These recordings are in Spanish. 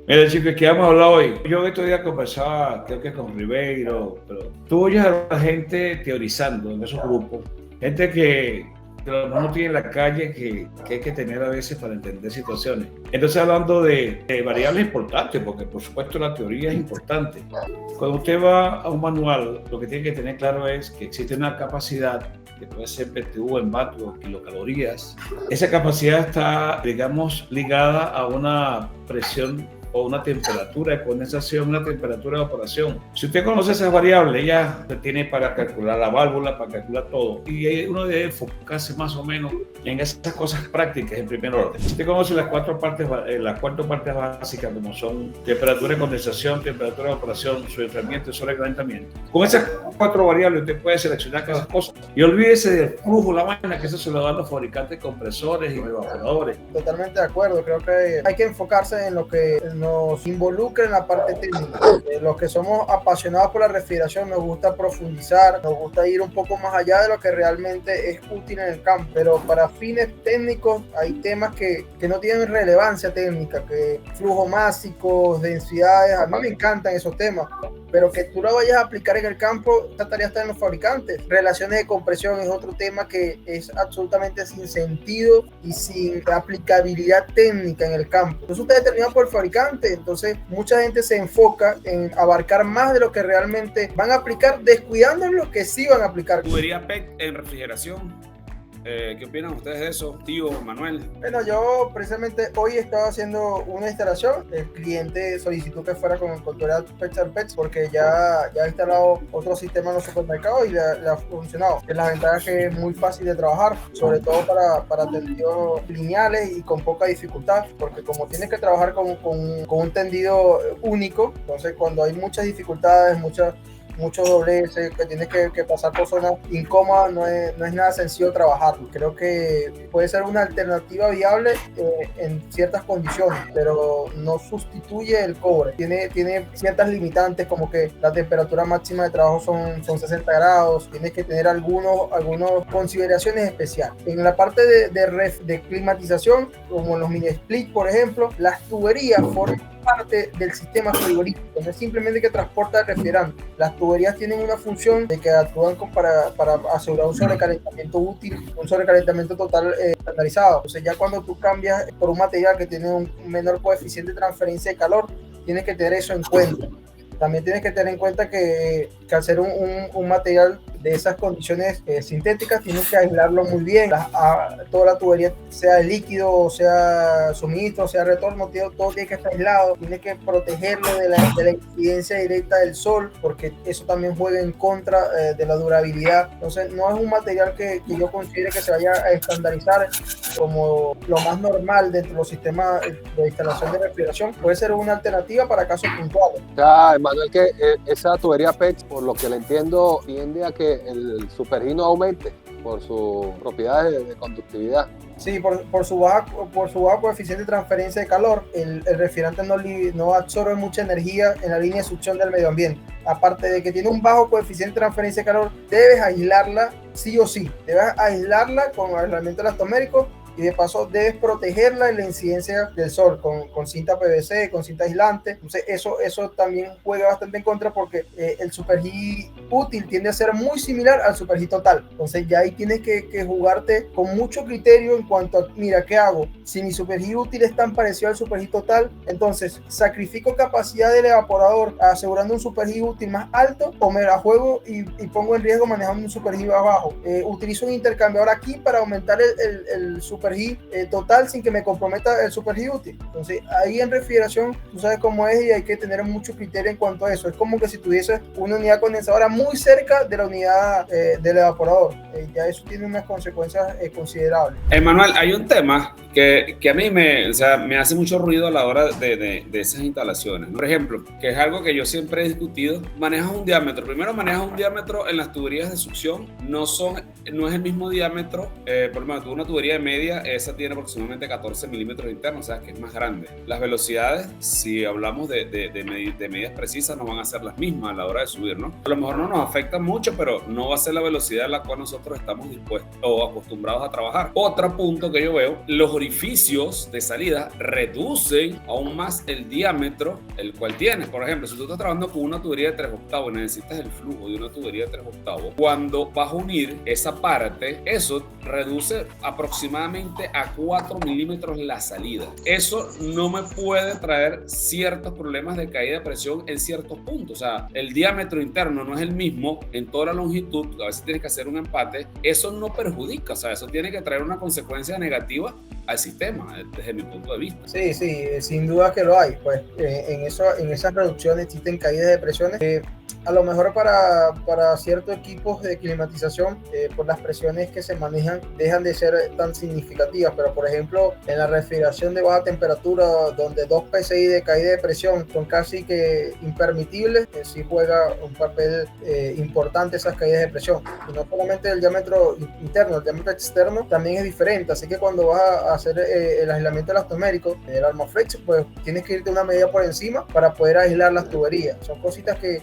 Mira, chicos, ¿qué hemos hablado hoy? Yo estos días conversaba, creo que con Ribeiro, pero tú oyes a la gente teorizando en esos grupos, gente que a lo mejor no tiene la calle que hay que tener a veces para entender situaciones. Entonces, hablando de variables importantes, porque por supuesto la teoría es importante. Cuando usted va a un manual, lo que tiene que tener claro es que existe una capacidad que puede ser BTU en vatios, kilocalorías. Esa capacidad está, digamos, ligada a una presión o una temperatura de condensación, una temperatura de evaporación. Si usted conoce esas variables, ya tiene para calcular la válvula, para calcular todo. Y uno debe enfocarse más o menos en esas cosas prácticas en primer orden. Si usted conoce las cuatro partes básicas, como son temperatura de condensación, temperatura de evaporación, su enfriamiento y sobrecalentamiento. Con esas cuatro variables usted puede seleccionar cada cosa. Y olvídese del flujo, la vaina, que eso se lo dan los fabricantes de compresores y evaporadores. Totalmente de acuerdo, creo que hay que enfocarse en lo que nos involucra en la parte técnica. Los que somos apasionados por la refrigeración nos gusta profundizar, nos gusta ir un poco más allá de lo que realmente es útil en el campo, pero para fines técnicos hay temas que no tienen relevancia técnica, que flujos másicos, densidades, a mí me encantan esos temas, pero que tú lo vayas a aplicar en el campo, esta tarea está en los fabricantes. Relaciones de compresión es otro tema que es absolutamente sin sentido y sin aplicabilidad técnica en el campo. Eso está determinado por el fabricante, entonces mucha gente se enfoca en abarcar más de lo que realmente van a aplicar, descuidando lo que sí van a aplicar. Tubería PET en refrigeración. ¿Qué opinan ustedes de eso, tío Manuel? Bueno, yo precisamente hoy estaba haciendo una instalación. El cliente solicitó que fuera con tubería PET porque ya ha instalado otro sistema en los supermercados y le ha funcionado. La ventaja es que es muy fácil de trabajar, sobre todo para tendidos lineales y con poca dificultad, porque como tienes que trabajar con un tendido único, entonces cuando hay muchas dificultades, muchos dobleces, que tienes que pasar por zonas incómodas, no es nada sencillo trabajar. Creo que puede ser una alternativa viable en ciertas condiciones, pero no sustituye el cobre. Tiene ciertas limitantes, como que la temperatura máxima de trabajo son 60 grados, tienes que tener algunas consideraciones especiales. En la parte de climatización, como los mini split, por ejemplo, las tuberías forman parte del sistema frigorífico, no es simplemente que transporta el refrigerante. Las tuberías tienen una función de que actúan para asegurar un sobrecalentamiento útil, un sobrecalentamiento total estandarizado. Entonces ya cuando tú cambias por un material que tiene un menor coeficiente de transferencia de calor, tienes que tener eso en cuenta. También tienes que tener en cuenta que al ser un material de esas condiciones sintéticas, tienes que aislarlo muy bien. Toda la tubería, sea líquido, o sea suministro, o sea retorno, todo tiene que estar aislado. Tienes que protegerlo de la incidencia directa del sol, porque eso también juega en contra de la durabilidad. Entonces, no es un material que yo considere que se vaya a estandarizar como lo más normal dentro de los sistemas de instalación de refrigeración. Puede ser una alternativa para casos puntuales. Ya, Manuel, que esa tubería PET, por lo que le entiendo, tiende a que el supergí no aumente por sus propiedades de conductividad. Sí, por su baja coeficiente de transferencia de calor, el refrigerante no absorbe mucha energía en la línea de succión del medio ambiente. Aparte de que tiene un bajo coeficiente de transferencia de calor, debes aislarla sí o sí. Debes aislarla con aislamiento elastomérico y de paso debes protegerla de la incidencia del sol con cinta PVC, con cinta aislante. Entonces eso también juega bastante en contra, porque el supergí útil tiende a ser muy similar al supergí total. Entonces ya ahí tienes que jugarte con mucho criterio en cuanto a, mira, ¿qué hago? Si mi supergí útil es tan parecido al supergí total, entonces sacrifico capacidad del evaporador asegurando un supergí útil más alto, o me la juego y pongo en riesgo manejando un supergí más bajo. Utilizo un intercambiador aquí para aumentar el supergí total sin que me comprometa el supergí útil. Entonces ahí en refrigeración tú sabes cómo es y hay que tener mucho criterio en cuanto a eso. Es como que si tuviese una unidad condensadora muy cerca de la unidad del evaporador. Ya eso tiene unas consecuencias considerables. Manuel, hay un tema que a mí me hace mucho ruido a la hora de esas instalaciones. Por ejemplo, que es algo que yo siempre he discutido, manejas un diámetro. Primero manejas un diámetro en las tuberías de succión, no es el mismo diámetro. Por ejemplo, una tubería de media media, esa tiene aproximadamente 14 milímetros internos, o sea que es más grande. Las velocidades, si hablamos de medidas precisas, no van a ser las mismas a la hora de subir, ¿no? A lo mejor no nos afecta mucho, pero no va a ser la velocidad a la cual nosotros estamos dispuestos o acostumbrados a trabajar. Otro punto que yo veo, los orificios de salida reducen aún más el diámetro el cual tienes. Por ejemplo, si tú estás trabajando con una tubería de 3/8 y necesitas el flujo de una tubería de 3/8, cuando vas a unir esa parte, eso reduce aproximadamente a 4 milímetros la salida. Eso no me puede traer ciertos problemas de caída de presión en ciertos puntos. O sea, el diámetro interno no es el mismo en toda la longitud, a veces tienes que hacer un empate. Eso no perjudica, o sea, eso tiene que traer una consecuencia negativa al sistema, desde mi punto de vista. Sí, sin duda que lo hay. Pues en esas reducciones existen caídas de presiones. A lo mejor para ciertos equipos de climatización, por las presiones que se manejan, dejan de ser tan significativas. Pero, por ejemplo, en la refrigeración de baja temperatura, donde 2 PSI de caída de presión son casi que impermitibles, sí juega un papel importante esas caídas de presión. Y no solamente el diámetro interno, el diámetro externo también es diferente. Así que cuando vas a hacer el aislamiento elastomérico, el Armaflex, pues tienes que irte una medida por encima para poder aislar las tuberías. Son cositas que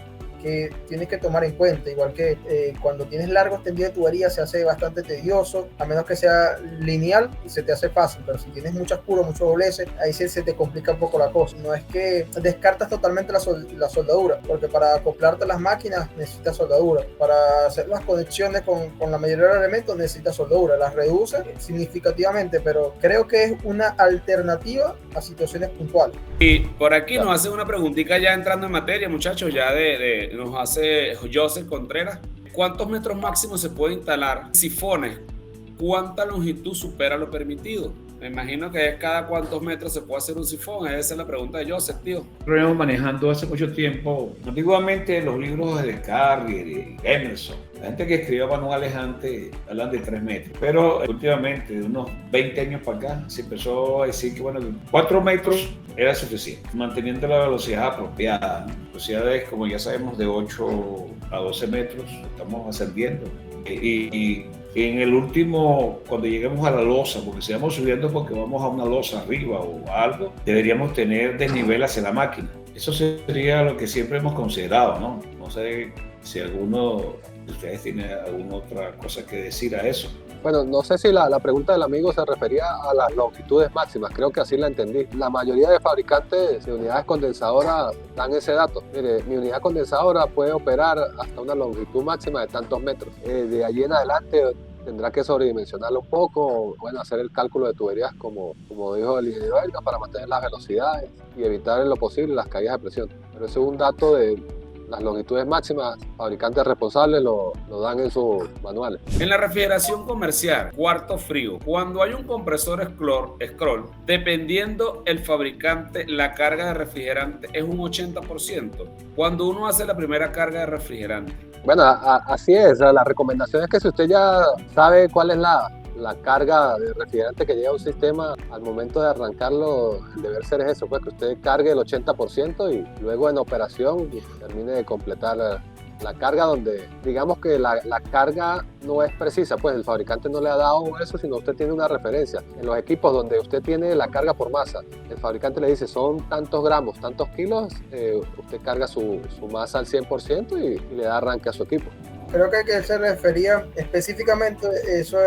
tienes que tomar en cuenta, igual que cuando tienes largos tendidos de tubería se hace bastante tedioso, a menos que sea lineal y se te hace fácil, pero si tienes muchas curvas, muchos dobleces, ahí sí se te complica un poco la cosa. No es que descartas totalmente la soldadura, porque para acoplarte a las máquinas necesitas soldadura, para hacer las conexiones con la mayoría de los elementos necesitas soldadura, las reduce significativamente, pero creo que es una alternativa a situaciones puntuales. Y por aquí nos hace una preguntita ya entrando en materia, muchachos, ya nos hace Joseph Contreras. ¿Cuántos metros máximos se puede instalar sifones? ¿Cuánta longitud supera lo permitido? Me imagino que es cada cuántos metros se puede hacer un sifón. Esa es la pregunta de Joseph, tío. Lo venimos manejando hace mucho tiempo. Antiguamente los libros de Carrier y Emerson, la gente que escribía manuales antes hablan de 3 metros. Pero últimamente, de unos 20 años para acá, se empezó a decir que 4 metros era suficiente, manteniendo la velocidad apropiada. Velocidades, como ya sabemos, de 8 a 12 metros, estamos ascendiendo. Y en el último, cuando lleguemos a la losa, porque si vamos subiendo porque vamos a una losa arriba o algo, deberíamos tener desnivel hacia la máquina. Eso sería lo que siempre hemos considerado, ¿no? No sé si alguno de ustedes tiene alguna otra cosa que decir a eso. Bueno, no sé si la pregunta del amigo se refería a las longitudes máximas, creo que así la entendí. La mayoría de fabricantes de unidades condensadoras dan ese dato. Mire, mi unidad condensadora puede operar hasta una longitud máxima de tantos metros. De allí en adelante tendrá que sobredimensionarlo un poco, bueno, hacer el cálculo de tuberías como dijo el ingeniero Elga, para mantener las velocidades y evitar en lo posible las caídas de presión. Pero eso es un dato de las longitudes máximas, fabricantes responsables lo dan en sus manuales. En la refrigeración comercial, cuarto frío, cuando hay un compresor scroll, dependiendo el fabricante, la carga de refrigerante es un 80%. Cuando uno hace la primera carga de refrigerante. Bueno, así es. La recomendación es que si usted ya sabe cuál es la carga de refrigerante que llega a un sistema, al momento de arrancarlo, el deber ser es eso, pues que usted cargue el 80% y luego en operación termine de completar la carga, donde digamos que la carga no es precisa, pues el fabricante no le ha dado eso, sino usted tiene una referencia. En los equipos donde usted tiene la carga por masa, el fabricante le dice son tantos gramos, tantos kilos, usted carga su masa al 100% y le da arranque a su equipo. Creo que él se refería específicamente, eso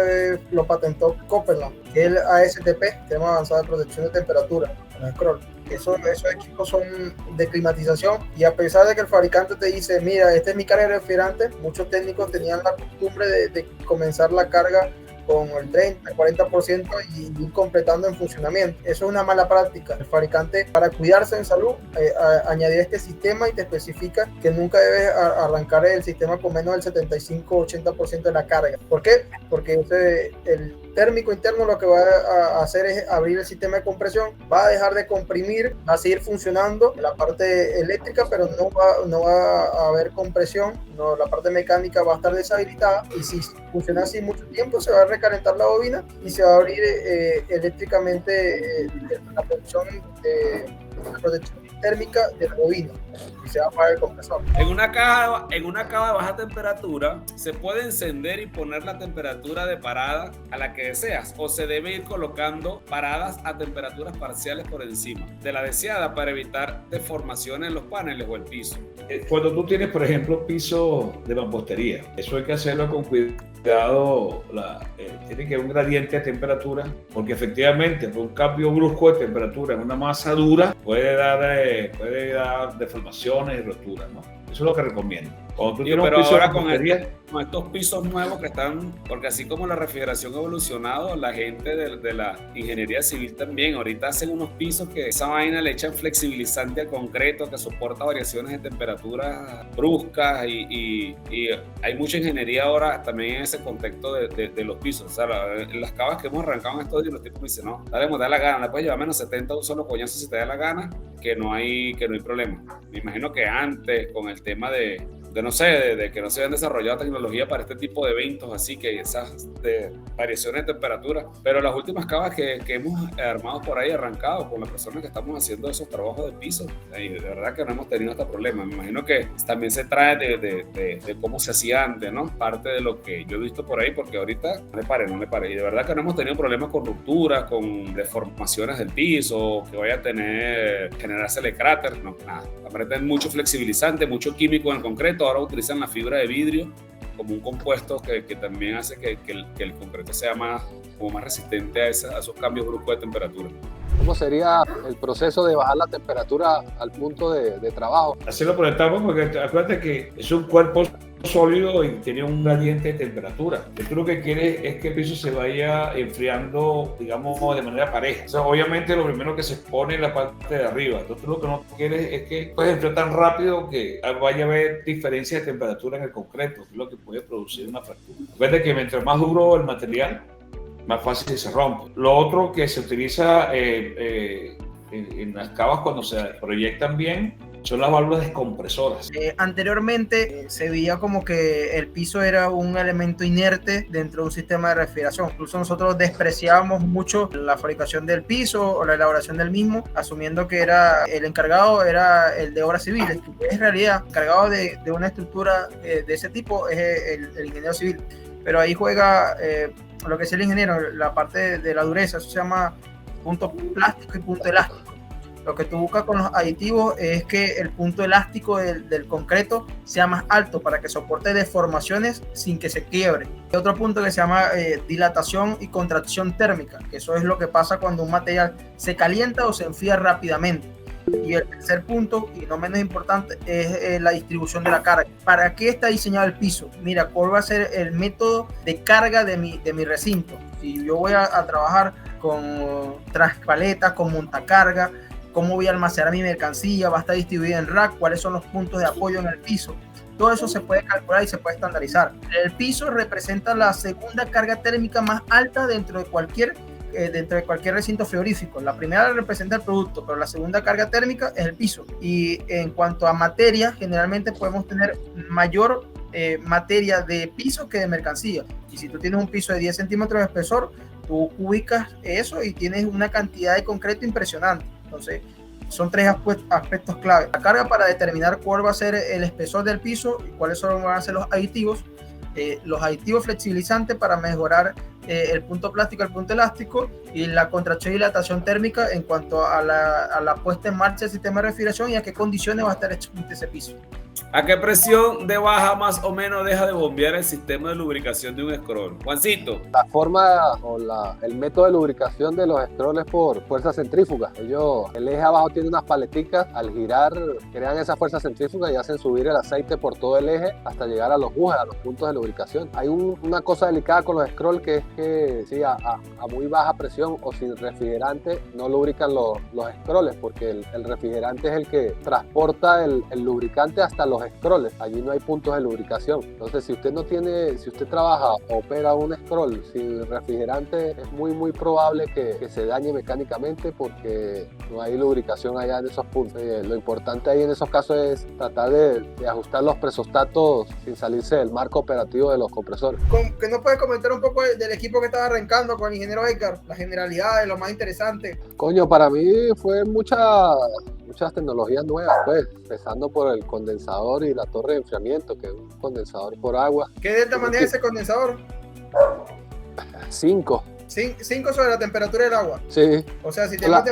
lo patentó Copeland, que es el ASTP, Sistema Avanzado de Protección de Temperatura, el scroll. Esos equipos son de climatización, y a pesar de que el fabricante te dice, mira, este es mi carga de refrigerante, muchos técnicos tenían la costumbre de comenzar la carga con el 30, 40% y ir completando en funcionamiento. Eso es una mala práctica. El fabricante, para cuidarse en salud, añadió este sistema y te especifica que nunca debes arrancar el sistema con menos del 75-80% de la carga. ¿Por qué? Porque el térmico interno lo que va a hacer es abrir el sistema de compresión, va a dejar de comprimir, va a seguir funcionando la parte eléctrica, pero no va a haber compresión, la parte mecánica va a estar deshabilitada, y si funciona así mucho tiempo se va a recalentar la bobina y se va a abrir eléctricamente la protección interna térmica del bovino y se va a apagar el compresor. En una caja de baja temperatura se puede encender y poner la temperatura de parada a la que deseas, o se debe ir colocando paradas a temperaturas parciales por encima de la deseada para evitar deformaciones en los paneles o el piso. Cuando tú tienes, por ejemplo, piso de mampostería, eso hay que hacerlo con cuidado. Tiene que haber un gradiente de temperatura, porque efectivamente un cambio brusco de temperatura en una masa dura puede dar deformaciones y roturas, ¿no? Eso es lo que recomiendo. Cuando tú tienes Pero un piso ahora de con mampostería, estos pisos nuevos que están, porque así como la refrigeración ha evolucionado, la gente de la ingeniería civil también, ahorita hacen unos pisos que esa vaina le echan flexibilizante al concreto que soporta variaciones de temperatura bruscas y hay mucha ingeniería ahora también en ese contexto de los pisos. O sea, las cavas que hemos arrancado en estos días, los tipos me dicen, no, dale, te da la gana, le puedes llevar menos 70 un solo coñazo si te da la gana, que no hay problema. Me imagino que antes, con el tema de no sé, de que no se habían desarrollado tecnología para este tipo de eventos, así que esas variaciones de temperatura, pero las últimas cavas que hemos armado por ahí, arrancado con las personas que estamos haciendo esos trabajos de piso, y de verdad que no hemos tenido este problema. Me imagino que también se trae de cómo se hacía antes, ¿no? Parte de lo que yo he visto por ahí, porque ahorita no le pare, y de verdad que no hemos tenido problemas con rupturas, con deformaciones del piso, que vaya a generársele cráter, no, nada. Aparte mucho flexibilizante, mucho químico en el concreto. Ahora utilizan la fibra de vidrio como un compuesto que también hace que el concreto sea más resistente a esos cambios bruscos de temperatura. ¿Cómo sería el proceso de bajar la temperatura al punto de trabajo? hacerlo por etapas, porque acuérdate que es un cuerpo sólido y tiene un gradiente de temperatura. Tú lo que quieres es que el piso se vaya enfriando, digamos, de manera pareja. O sea, obviamente lo primero que se pone en la parte de arriba. Entonces lo que no quieres es que puedes enfriar tan rápido que vaya a haber diferencia de temperatura en el concreto, que es lo que puede producir una fractura. Acuérdate que mientras más duro el material, más fácil se rompe. Lo otro que se utiliza en las cavas cuando se proyectan bien son las válvulas descompresoras. Anteriormente se veía como que el piso era un elemento inerte dentro de un sistema de refrigeración. Incluso nosotros despreciábamos mucho la fabricación del piso o la elaboración del mismo, asumiendo que el encargado era el de obras civiles. En realidad, el encargado de una estructura de ese tipo es el ingeniero civil. Pero ahí juega lo que es el ingeniero, la parte de la dureza. Eso se llama punto plástico y punto elástico. Lo que tú buscas con los aditivos es que el punto elástico del concreto sea más alto para que soporte deformaciones sin que se quiebre. Hay otro punto que se llama dilatación y contracción térmica, que eso es lo que pasa cuando un material se calienta o se enfría rápidamente. Y el tercer punto, y no menos importante, es la distribución de la carga. ¿Para qué está diseñado el piso? Mira, ¿cuál va a ser el método de carga de mi recinto? Si yo voy a trabajar con transpaletas, con montacarga, ¿cómo voy a almacenar mi mercancía? ¿Va a estar distribuida en rack? ¿Cuáles son los puntos de apoyo en el piso? Todo eso se puede calcular y se puede estandarizar. El piso representa la segunda carga térmica más alta dentro de cualquier recinto frigorífico. La primera representa el producto, pero la segunda carga térmica es el piso. Y en cuanto a materia, generalmente podemos tener mayor materia de piso que de mercancía. Y si tú tienes un piso de 10 centímetros de espesor, tú ubicas eso y tienes una cantidad de concreto impresionante. Entonces, son tres aspectos clave. La carga para determinar cuál va a ser el espesor del piso y cuáles van a ser los aditivos. Los aditivos flexibilizantes para mejorar el punto plástico, el punto elástico, y la contracción y dilatación térmica en cuanto a la puesta en marcha del sistema de refrigeración y a qué condiciones va a estar hecho ese piso. ¿A qué presión de baja más o menos deja de bombear el sistema de lubricación de un scroll? Juancito. La forma o el método de lubricación de los scrolls es por fuerza centrífuga. El eje abajo tiene unas paleticas, al girar crean esa fuerza centrífuga y hacen subir el aceite por todo el eje hasta llegar a los bujes, a los puntos de lubricación. Hay una cosa delicada con los scrolls, que es que sí, a muy baja presión o sin refrigerante no lubrican los scrolls, porque el refrigerante es el que transporta el lubricante hasta los scrolls. Allí no hay puntos de lubricación. Entonces, si usted trabaja o opera un scroll sin refrigerante, es muy probable que se dañe mecánicamente porque no hay lubricación allá en esos puntos. Lo importante ahí en esos casos es tratar de ajustar los presostatos sin salirse del marco operativo de los compresores. ¿Que no puedes comentar un poco del equipo que estaba arrancando con el ingeniero Edgar? Las generalidades, lo más interesante. Coño, para mí fue mucha muchas tecnologías nuevas, pues, empezando por el condensador y la torre de enfriamiento, que es un condensador por agua. ¿Qué delta maneja ese condensador? 5. 5 sobre la temperatura del agua. Sí. O sea, si tenemos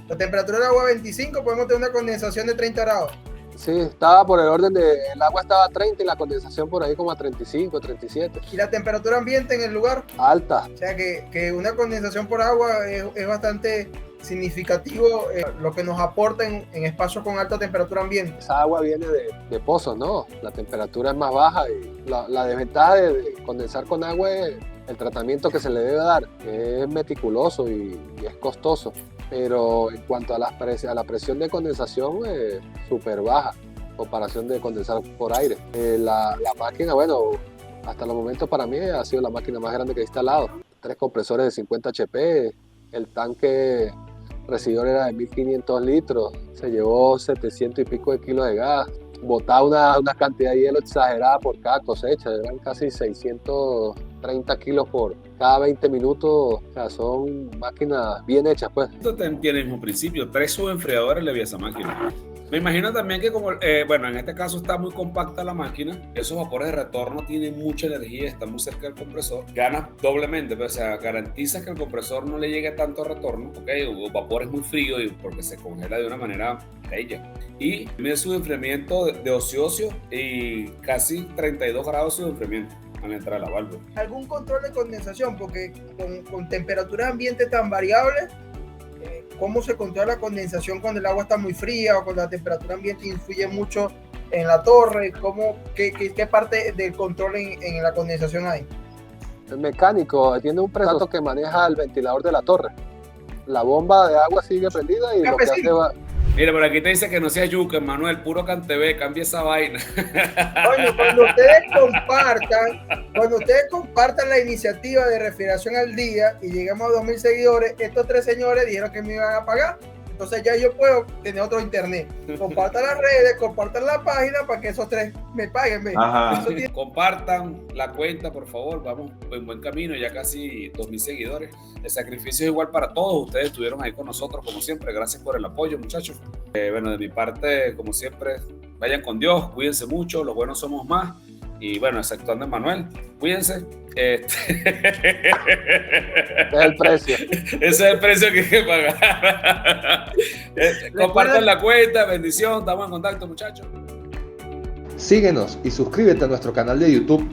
la temperatura del agua 25, podemos tener una condensación de 30 grados. Sí, estaba por el orden de, el agua estaba a 30 y la condensación por ahí como a 35, 37. ¿Y la temperatura ambiente en el lugar? Alta. O sea, que una condensación por agua es bastante significativo lo que nos aporta en espacios con alta temperatura ambiente. Esa agua viene de pozos, ¿no? La temperatura es más baja y la desventaja de condensar con agua es el tratamiento que se le debe dar, que es meticuloso y es costoso. Pero en cuanto a la presión de condensación, súper baja, en comparación de condensar por aire. La máquina, bueno, hasta el momento para mí ha sido la máquina más grande que he instalado. 3 compresores de 50 HP, el tanque recibidor era de 1500 litros, se llevó 700 y pico de kilos de gas, botaba una cantidad de hielo exagerada por cada cosecha, eran casi 630 kilos por cada 20 minutos, o sea, son máquinas bien hechas, pues. Esto tiene el mismo principio, 3 subenfriadores le vi a esa máquina. Me imagino también que como, bueno, en este caso está muy compacta la máquina, esos vapores de retorno tienen mucha energía, están muy cerca del compresor, ganas doblemente, pero, o sea, garantizas que el compresor no le llegue tanto retorno, ¿ok? O vapor es muy frío y porque se congela de una manera bella. Y mide su enfriamiento de ocioso y casi 32 grados de enfriamiento al entrar a la válvula. ¿Algún control de condensación? Porque con temperaturas ambientes tan variables, ¿cómo se controla la condensación cuando el agua está muy fría o cuando la temperatura ambiente influye mucho en la torre? ¿Qué parte del control en la condensación hay? El mecánico tiene un presato que maneja el ventilador de la torre. La bomba de agua sigue prendida y lo que hace va... Mira, por aquí te dice que no seas yuca, Manuel, puro cantebé, cambia esa vaina. Bueno, cuando ustedes compartan la iniciativa de Refrigeración al Día y lleguemos a 2000 seguidores, estos 3 señores dijeron que me iban a pagar. Entonces ya yo puedo tener otro internet. Compartan las redes, compartan la página para que esos 3 me paguen. Compartan la cuenta, por favor. Vamos en buen camino, ya casi 2000 seguidores. El sacrificio es igual para todos. Ustedes estuvieron ahí con nosotros, como siempre. Gracias por el apoyo, muchachos. Bueno, de mi parte, como siempre, vayan con Dios, cuídense mucho. Los buenos somos más. Y bueno, exceptuando a Manuel, cuídense. Ese es el precio. Ese es el precio que hay que pagar. Compartan la cuenta, bendición, estamos en contacto, muchachos. Síguenos y suscríbete a nuestro canal de YouTube